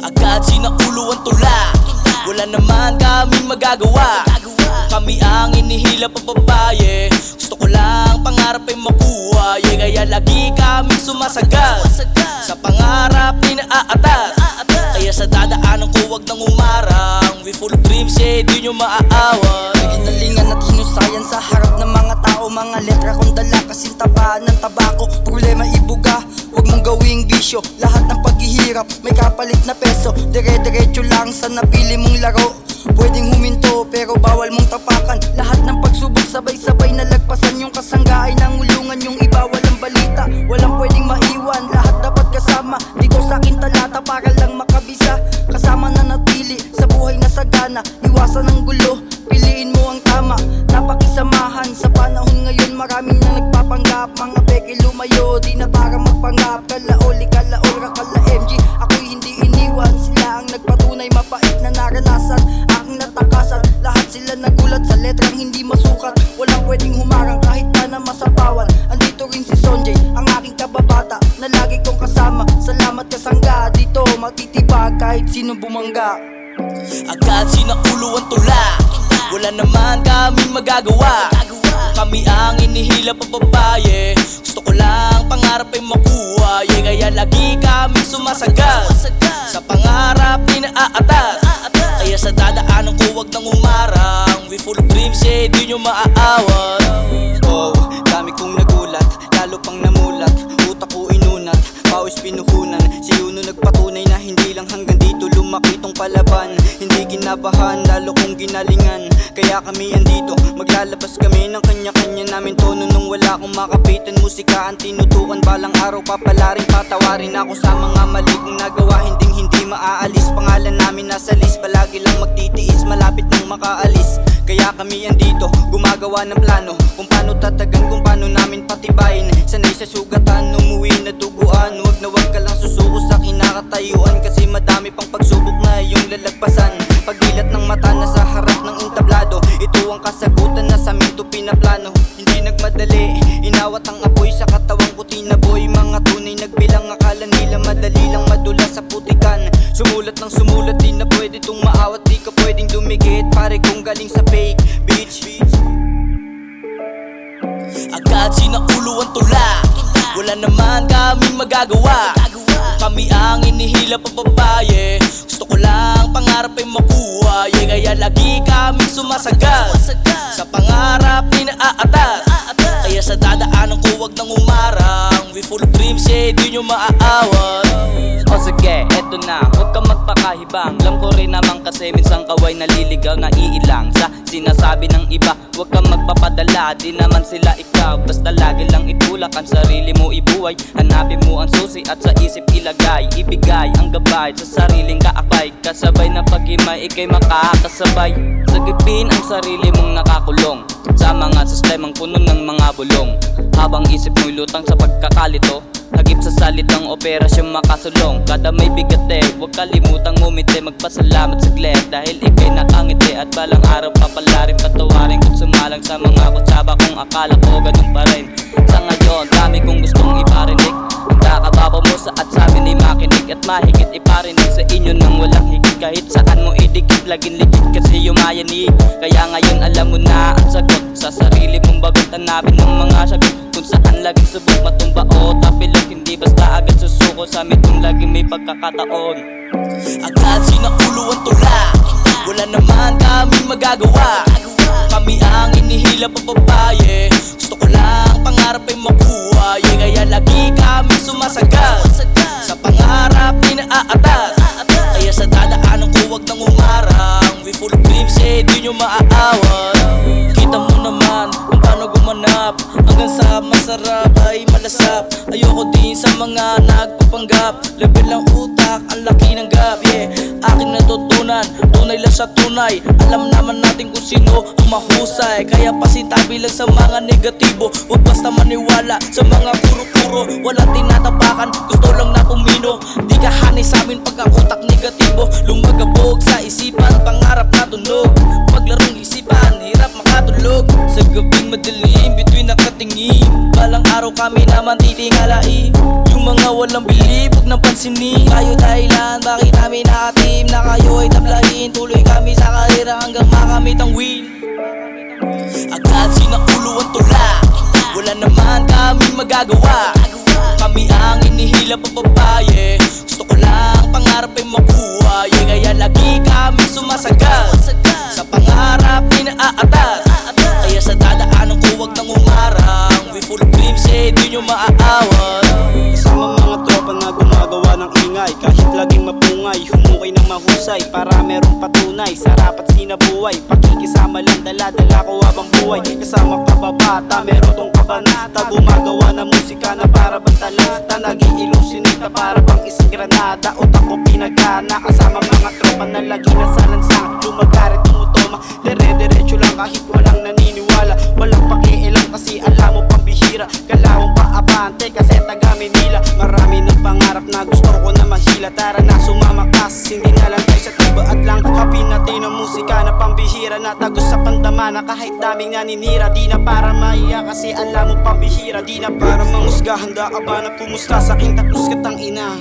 Agad sinaulo ang tula, wala naman kaming magagawa. Kami ang inihila pababae, gusto ko lang pangarap ay makuha. Kaya lagi kaming sumasagal, sa pangarap di naaatat. Kaya sa dadaanan ko wag nang umarang. We full of dreams, di nyo maaawat. Ginalingan at hinusayan sa harap ng mga tao. Mga letra kong dala kasing tabaan ng tabako. Problema ibuga, huwag mong gawing bisyo. Lahat ng paghihirap may kapalit na peso. Dire-diretso lang sa napili mong laro. Pwedeng huminto pero bawal mong tapakan. Lahat ng pagsubok sabay-sabay na lagpasan. Yung kasangga ay nangulungan, yung iba walang balita. Walang pwedeng maiwan, lahat dapat kasama. Dito sa akin talata para lang makabisa. Kasama na natili sa buhay na sagana. Iwasan ang gulo, piliin mo ang tama. Napakisamahan sa panahon ngayon, maraming na nagpapanggap. Mga peke lumayo, di na para magpanggap. Kalaoli, kalaol, rakala MG. Ako'y hindi iniwan, sila ang nagpatunay. Mapait na naranasan, aking natakasan. Lahat sila nagulat sa letrang hindi masukat. Walang pwedeng humarang kahit pa na masapawan. Andito rin si Sonjay, ang aking kababata, na lagi kong kasama. Salamat kasangga, dito matitibag kahit sino bumangga. Agad sinaulo ang tula, wala naman kaming magagawa. Kami ang inihila pababae, gusto ko lang pangarap ay makuha. Kaya lagi kaming sumasagal, sa pangarap di naaatat. Kaya sa dadaanan ko wag nang umarang. We full of dreams, di nyo maaawat. Oh, dami kong nagulat, lalo pang namulat. Utak ko inunat, pawis pinuhunan. Si Uno nagpatunay na hindi lang hanggang dito lumaki tong palaban. Hindi ginabahan, lalo kong ginalingan. Kaya kami andito, maglalabas kami ng kanya-kanya namin tono. Nung wala akong makapitan, musika ang tinutukan. Balang araw papalarin, patawarin ako sa mga mali kong nagawa. Hindi maaalis, pangalan namin nasa list. Palagi lang magtitiis, malapit nang makaalis. Kaya kami andito, gumagawa ng plano kung paano tatagan, kung paano namin patibayin. Sanay sa sugatan, umuwi na duguan. Wag ka lang susuko sa kinakatayuan, kasi madami pang pagsubok na iyong lalagpasan. Pagdilat ng mata na sa harap ng entablado, ito ang kasagutan na sa minto pinaplano. Hindi nagmadali, inawat ang apoy sa katawang puti na boy. Mga tunay nagbilang, akala nila madali lang madula sa putikan. Sumulat ng sumulat, di na pwede tong maawat. Di ka pwedeng dumikit, pare kung galing sa fake bitch. Agad sinaulo ang tula, wala naman kaming magagawa. Kami ang inihila pababae, gusto ko lang pangarap ay makuha. Kaya lagi kaming sumasagal, sa pangarap di naaatat. Kaya sa dadaanan ko wag nang umarang. We full of dreams, di nyo maaawat. O sige, eto na, huwag kang magpakahibang. Alam ko rin naman kasi minsan kaway naliligaw, naiilang sa sinasabi ng iba. Huwag kang magpapadala, di naman sila ikaw. Basta lagi lang itulak ang sarili mo ibuhay. Hanapin mo ang susi at sa isip ilagay. Ibigay ang gabay sa sariling kaakbay. Kasabay na paghimay, ikay makakasabay. Sagipin ang sarili mong nakakulong sa mga sistemang puno ng mga bulong. Habang isip mo'y lutang sa pagkakalito, hagip sa salitang operasyong makasulong. Kada may bigat huwag kalimutang umiti. Magpasalamat saglit dahil ikay nakangiti. At balang araw papalarin, patawarin kung sumalang sa mga kutsaba kung akala ko ganun pa rin. Sa ngayon, dami kong gustong iparinig. Ang mo sa at sa amin ay makinig. At mahigit iparinig sa inyo nang walang higit. Kahit saan mo idikit, laging legit kasi yumayanig. Kaya ngayon alam mo na ang sagot. Sa sarili mong bagot, hanapin ng mga sagot. Kung saan laging subok matumba o tapilog. Hindi basta agad susuko sa mitong laging may pagkakataon. Agad sinaulo ang tula, wala naman kaming magagawa. Kami ang inihila pababae, gusto ko lang pangarap ay makuha. Kaya lagi kaming sumasagal, sa pangarap di naaatat. Kaya sa dadaanan ko wag nang umarang. We full of dreams, di nyo maaawat. Kita mo naman kung paano gumanap, hanggang sa masarap ay malasap. Ayoko din sa mga nagpapanggap. Level ng utak, ang laki ng gap, yeah. Aking natutunan, tunay lang sa tunay. Alam naman natin kung sino ang mahusay. Kaya pasintabi lang sa mga negatibo. Huwag basta maniwala sa mga kuro-kuro. Walang tinatapakan, gusto lang na pumino. Di ka hanay sa amin pag ang utak negatibo. Lumagabog sa isipan, pangarap na tunog. Paglarong isipan, hirap makatulog. matulog sa gabing madilim, between nakatingin. Balang araw kami naman titingalain. Yung mga walang bilib, huwag nang pansinin. Kayo dahilan, bakit namin nakatim na kayo ay tablahin. Tuloy kami sa karera hanggang makamit ang win. Agad sinaulo ang tula, wala naman kami magagawa. Kami ang inihila pababae, gusto ko lang pangarap ay makuha. Kaya lagi kami sumasagat sa pangarap inaatat. Kaya sa dadaanan ko wag nang umarang. We full of dreams eh, di nyo maaawat. Kasama mga tropa na gumagawa ng ingay, kahit laging mapungay, humukay ng mahusay para merong patunay. Sarap at sinabuhay, pakikisama lang dala-dala ko habang buhay. Kasama kababata, meron tong kabanata, gumagawa ng musika na para bang talata. Nag-i-illusionate para bang isang granada, utak ko pinagana. Kasama mga tropa na lagi nasa lansang, lumagarit tumutoma, dire-diretso lang kahit walang naniniwala. Walang pakialam kasi alam mo pambihira, galawang paabante kasi taga Manila. Marami ng pangarap na gusto ko na mahila. Tara na sumamakas, hindi na lang tayo sa tiba at lang kapin natin ang musika na pambihira, na tagos sa pandama na kahit daming naninira. Di na para maiya kasi alam mo pambihira, di na para mangusga. Handa ka ba na pumusta sa aking taklos katang ina?